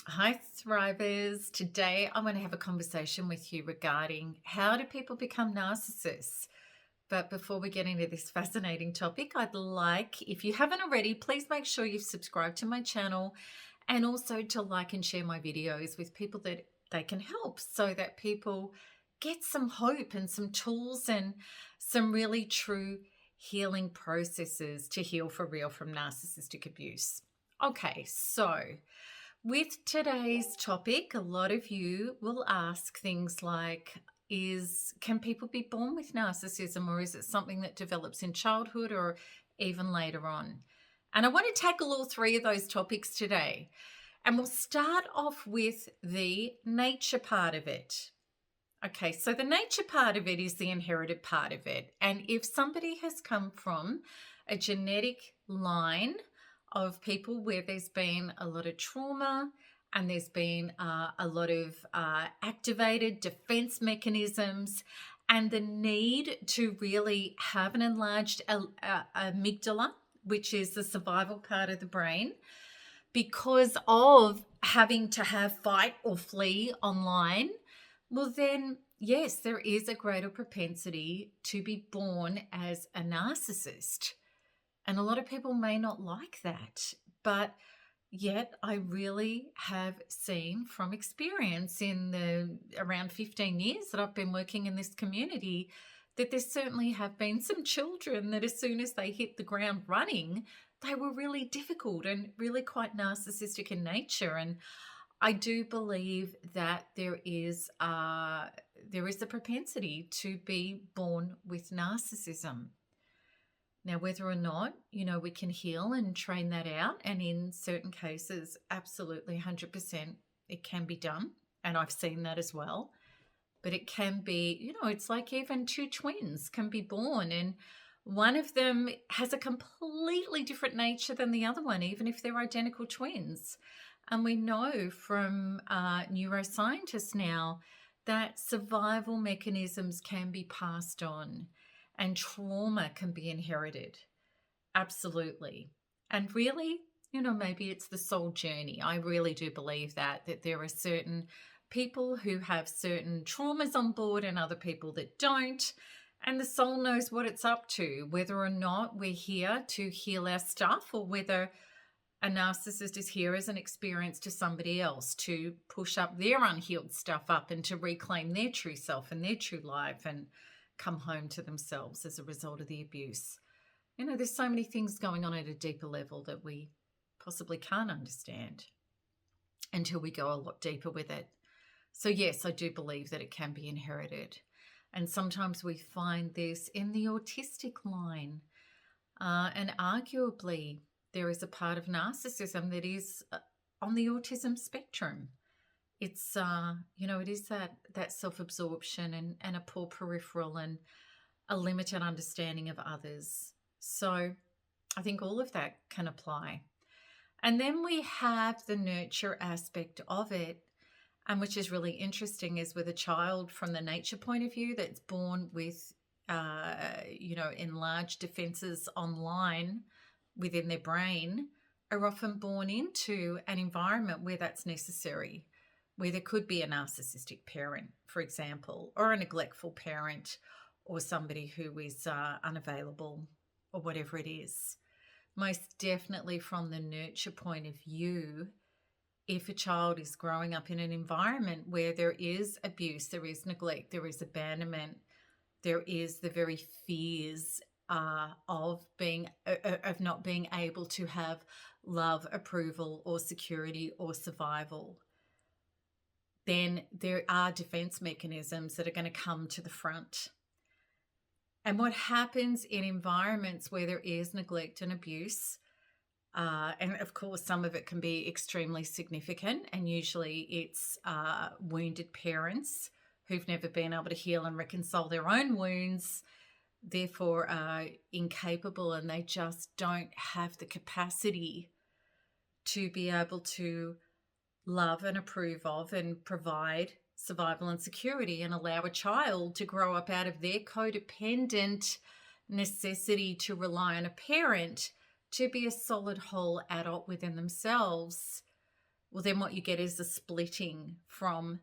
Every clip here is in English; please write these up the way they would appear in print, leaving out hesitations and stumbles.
Hi, Thrivers. Today, I want to have a conversation with you regarding how do people become narcissists. But before we get into this fascinating topic, I'd like, if you haven't already, please make sure you've subscribed to my channel and also to like and share my videos with people that they can help so that people get some hope and some tools and some really true healing processes to heal for real from narcissistic abuse. Okay, so with today's topic, a lot of you will ask things like, can people be born with narcissism, or is it something that develops in childhood or even later on? And I want to tackle all three of those topics today. And we'll start off with the nature part of it. Okay, so the nature part of it is the inherited part of it. And if somebody has come from a genetic line of people where there's been a lot of trauma and there's been a lot of activated defense mechanisms and the need to really have an enlarged amygdala, which is the survival part of the brain, because of having to have fight or flee online, well then, yes, there is a greater propensity to be born as a narcissist. And a lot of people may not like that, but yet I really have seen from experience in the around 15 years that I've been working in this community that there certainly have been some children that as soon as they hit the ground running, they were really difficult and really quite narcissistic in nature. And I do believe that there is a propensity to be born with narcissism. Now, whether or not, we can heal and train that out, and in certain cases, absolutely 100% it can be done. And I've seen that as well. But it can be, it's like even two twins can be born and one of them has a completely different nature than the other one, even if they're identical twins. And we know from neuroscientists now that survival mechanisms can be passed on and trauma can be inherited. Absolutely. And really, maybe it's the soul journey. I really do believe that there are certain people who have certain traumas on board and other people that don't. And the soul knows what it's up to, whether or not we're here to heal our stuff or whether a narcissist is here as an experience to somebody else to push up their unhealed stuff up and to reclaim their true self and their true life and come home to themselves as a result of the abuse. There's so many things going on at a deeper level that we possibly can't understand until we go a lot deeper with it. So yes, I do believe that it can be inherited. And sometimes we find this in the autistic line. And arguably, there is a part of narcissism that is on the autism spectrum. It's, it is that self-absorption and a poor peripheral and a limited understanding of others. So I think all of that can apply. And then we have the nurture aspect of it, and which is really interesting, is with a child from the nature point of view that's born with, enlarged defenses online within their brain, are often born into an environment where that's necessary, where there could be a narcissistic parent, for example, or a neglectful parent, or somebody who is unavailable, or whatever it is. Most definitely from the nurture point of view, if a child is growing up in an environment where there is abuse, there is neglect, there is abandonment, there is the very fears of not being able to have love, approval, or security or survival, then there are defense mechanisms that are going to come to the front. And what happens in environments where there is neglect and abuse, and of course, some of it can be extremely significant, and usually it's wounded parents who've never been able to heal and reconcile their own wounds, therefore are incapable, and they just don't have the capacity to be able to love and approve of and provide survival and security and allow a child to grow up out of their codependent necessity to rely on a parent to be a solid whole adult within themselves. well, then what you get is a splitting from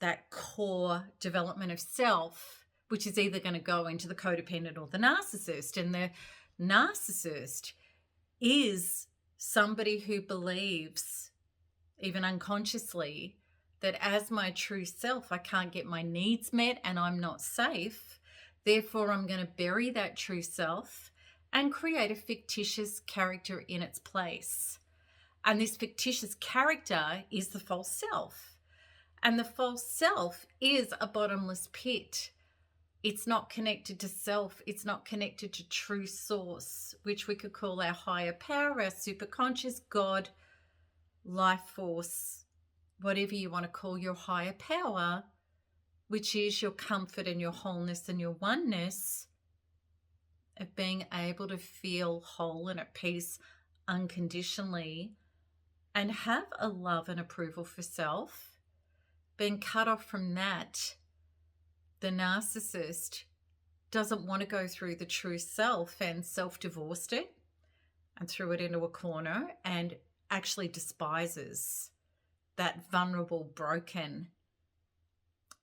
that core development of self, which is either going to go into the codependent or the narcissist. And the narcissist is somebody who believes, even unconsciously, that as my true self, I can't get my needs met and I'm not safe. Therefore, I'm going to bury that true self and create a fictitious character in its place. And this fictitious character is the false self. And the false self is a bottomless pit. It's not connected to self. It's not connected to true source, which we could call our higher power, our superconscious, God, life force, whatever you want to call your higher power, which is your comfort and your wholeness and your oneness of being able to feel whole and at peace unconditionally and have a love and approval for self. Being cut off from that, the narcissist doesn't want to go through the true self and self-divorced it and threw it into a corner and actually despises that vulnerable, broken,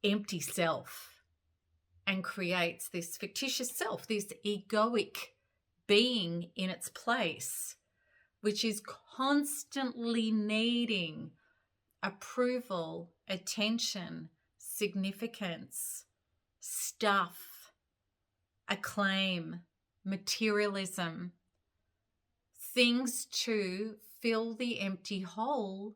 empty self and creates this fictitious self, this egoic being in its place, which is constantly needing approval, attention, significance, stuff, acclaim, materialism, things to fill the empty hole,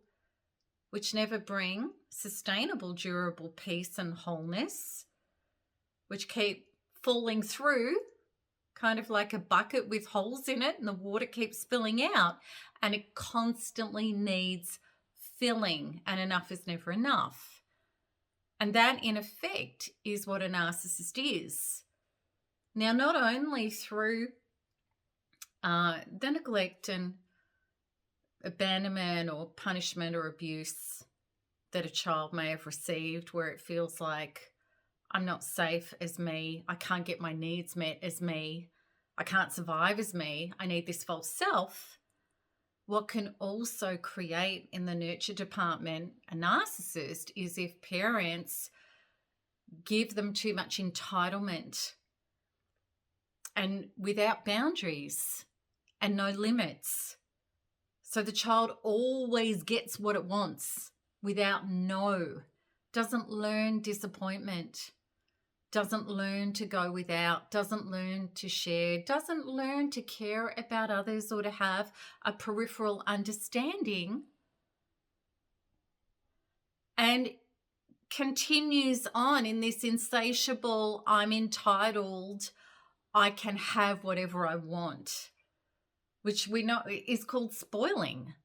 which never bring sustainable, durable peace and wholeness, which keep falling through, kind of like a bucket with holes in it, and the water keeps spilling out, and it constantly needs filling, and enough is never enough. And that, in effect, is what a narcissist is. Now, not only through the neglect and abandonment or punishment or abuse that a child may have received, where it feels like I'm not safe as me, I can't get my needs met as me, I can't survive as me, I need this false self. What can also create in the nurture department a narcissist is if parents give them too much entitlement and without boundaries and no limits. So the child always gets what it wants without no, doesn't learn disappointment, doesn't learn to go without, doesn't learn to share, doesn't learn to care about others or to have a peripheral understanding, and continues on in this insatiable, I'm entitled, I can have whatever I want, which we know is called spoiling,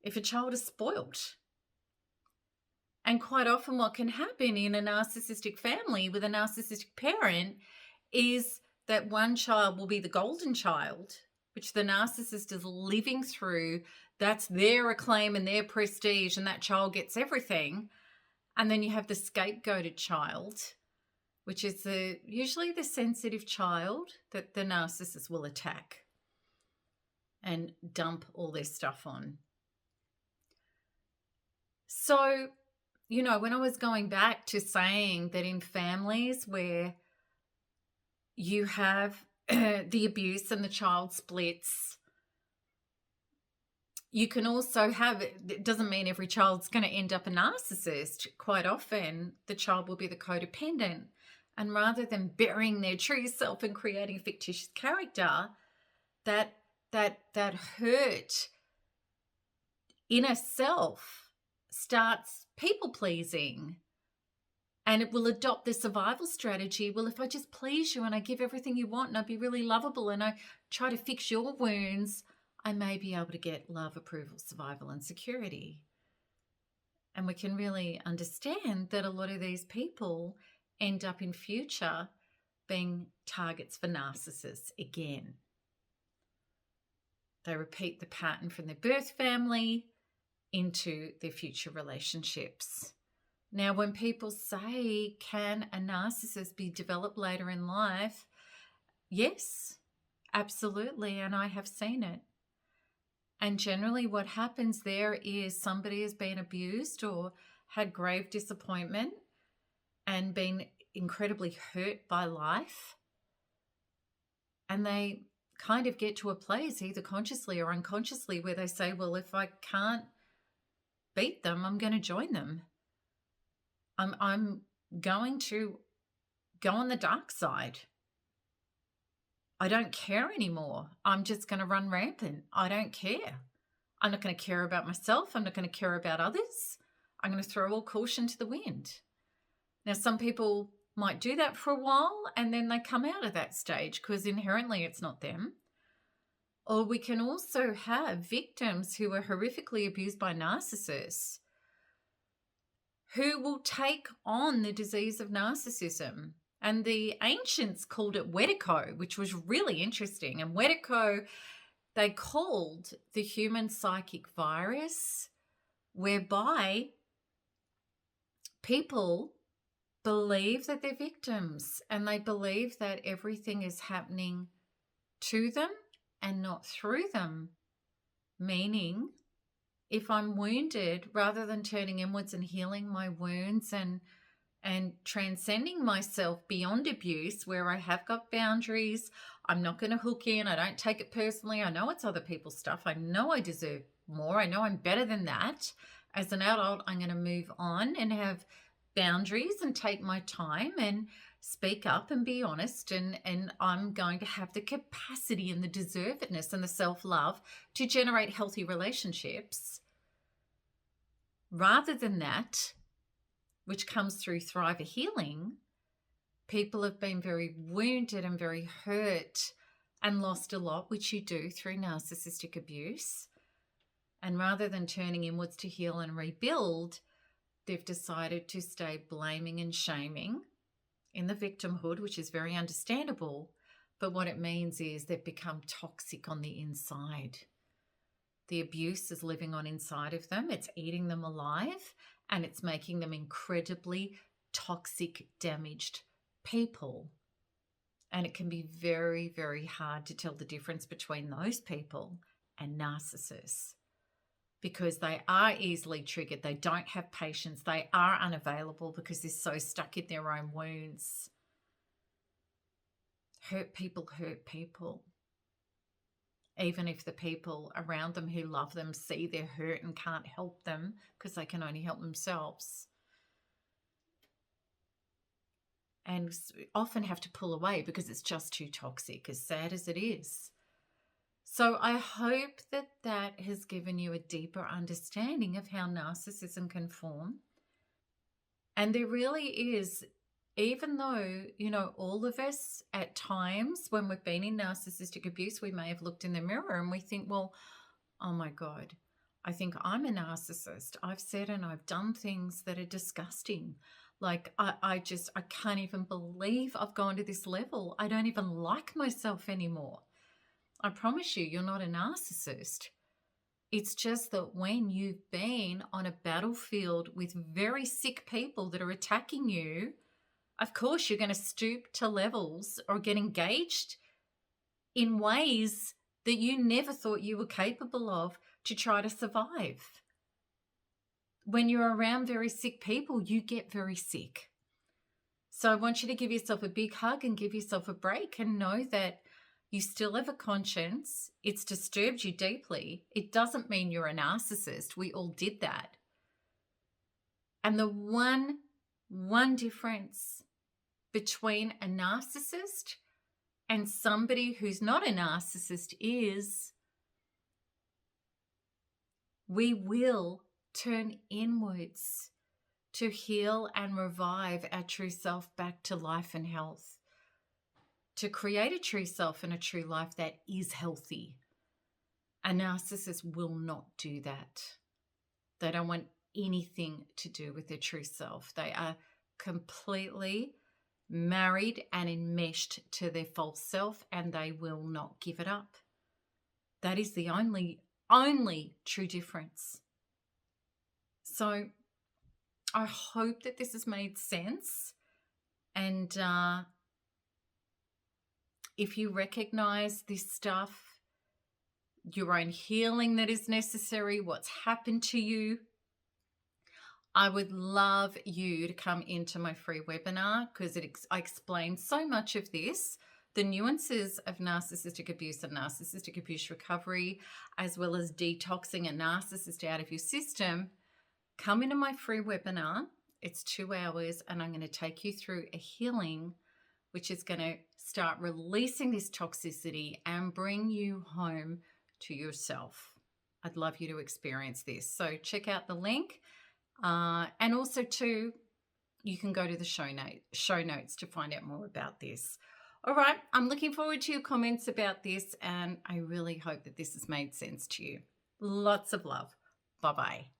if a child is spoilt. And quite often what can happen in a narcissistic family with a narcissistic parent is that one child will be the golden child, which the narcissist is living through. That's their acclaim and their prestige, and that child gets everything. And then you have the scapegoated child, which is usually the sensitive child that the narcissist will attack and dump all their stuff on. So, you know, when I was going back to saying that in families where you have the abuse and the child splits, you can also have, it doesn't mean every child's going to end up a narcissist. Quite often the child will be the codependent, and rather than burying their true self and creating a fictitious character, that hurt inner self starts people pleasing, and it will adopt the survival strategy. Well, if I just please you and I give everything you want and I be really lovable and I try to fix your wounds, I may be able to get love, approval, survival, and security. And we can really understand that a lot of these people end up in future being targets for narcissists again. They repeat the pattern from their birth family into their future relationships. Now, when people say, can a narcissist be developed later in life? Yes, absolutely, and I have seen it. And generally what happens there is somebody has been abused or had grave disappointment and been incredibly hurt by life. And they kind of get to a place, either consciously or unconsciously, where they say, well, if I can't beat them, I'm going to join them. I'm going to go on the dark side. I don't care anymore. I'm just going to run rampant. I don't care. I'm not going to care about myself. I'm not going to care about others. I'm going to throw all caution to the wind. Now, some people might do that for a while and then they come out of that stage because inherently it's not them. Or we can also have victims who are horrifically abused by narcissists who will take on the disease of narcissism. And the ancients called it Wedico, which was really interesting. And Wedico, they called the human psychic virus, whereby people believe that they're victims and they believe that everything is happening to them and not through them. Meaning, if I'm wounded, rather than turning inwards and healing my wounds and transcending myself beyond abuse, where I have got boundaries, I'm not going to hook in, I don't take it personally, I know it's other people's stuff, I know I deserve more, I know I'm better than that. As an adult, I'm going to move on and have boundaries and take my time and speak up and be honest, and I'm going to have the capacity and the deservedness and the self-love to generate healthy relationships. Rather than that, which comes through Thriver Healing, people have been very wounded and very hurt and lost a lot, which you do through narcissistic abuse. And rather than turning inwards to heal and rebuild, they've decided to stay blaming and shaming in the victimhood, which is very understandable. But what it means is they've become toxic on the inside. The abuse is living on inside of them. It's eating them alive. And it's making them incredibly toxic, damaged people. And it can be very, very hard to tell the difference between those people and narcissists, because they are easily triggered. They don't have patience. They are unavailable because they're so stuck in their own wounds. Hurt people hurt people. Even if the people around them who love them see they're hurt and can't help them because they can only help themselves. And often have to pull away because it's just too toxic, as sad as it is. So I hope that that has given you a deeper understanding of how narcissism can form. And there really is, even though, all of us at times when we've been in narcissistic abuse, we may have looked in the mirror and we think, well, oh my God, I think I'm a narcissist. I've said and I've done things that are disgusting. Like I can't even believe I've gone to this level. I don't even like myself anymore. I promise you, you're not a narcissist. It's just that when you've been on a battlefield with very sick people that are attacking you, of course, you're going to stoop to levels or get engaged in ways that you never thought you were capable of to try to survive. When you're around very sick people, you get very sick. So I want you to give yourself a big hug and give yourself a break and know that you still have a conscience. It's disturbed you deeply. It doesn't mean you're a narcissist. We all did that. And the one difference between a narcissist and somebody who's not a narcissist is we will turn inwards to heal and revive our true self back to life and health, to create a true self and a true life that is healthy. A narcissist will not do that. They don't want anything to do with their true self. They are completely married and enmeshed to their false self, and they will not give it up. That is the only true difference. So I hope that this has made sense. And if you recognize this stuff, your own healing that is necessary, what's happened to you, I would love you to come into my free webinar because I explain so much of this, the nuances of narcissistic abuse and narcissistic abuse recovery, as well as detoxing a narcissist out of your system. Come into my free webinar. It's 2 hours, and I'm going to take you through a healing which is going to start releasing this toxicity and bring you home to yourself. I'd love you to experience this. So check out the link. And also too, you can go to the show notes to find out more about this. All right, I'm looking forward to your comments about this, and I really hope that this has made sense to you. Lots of love. Bye-bye.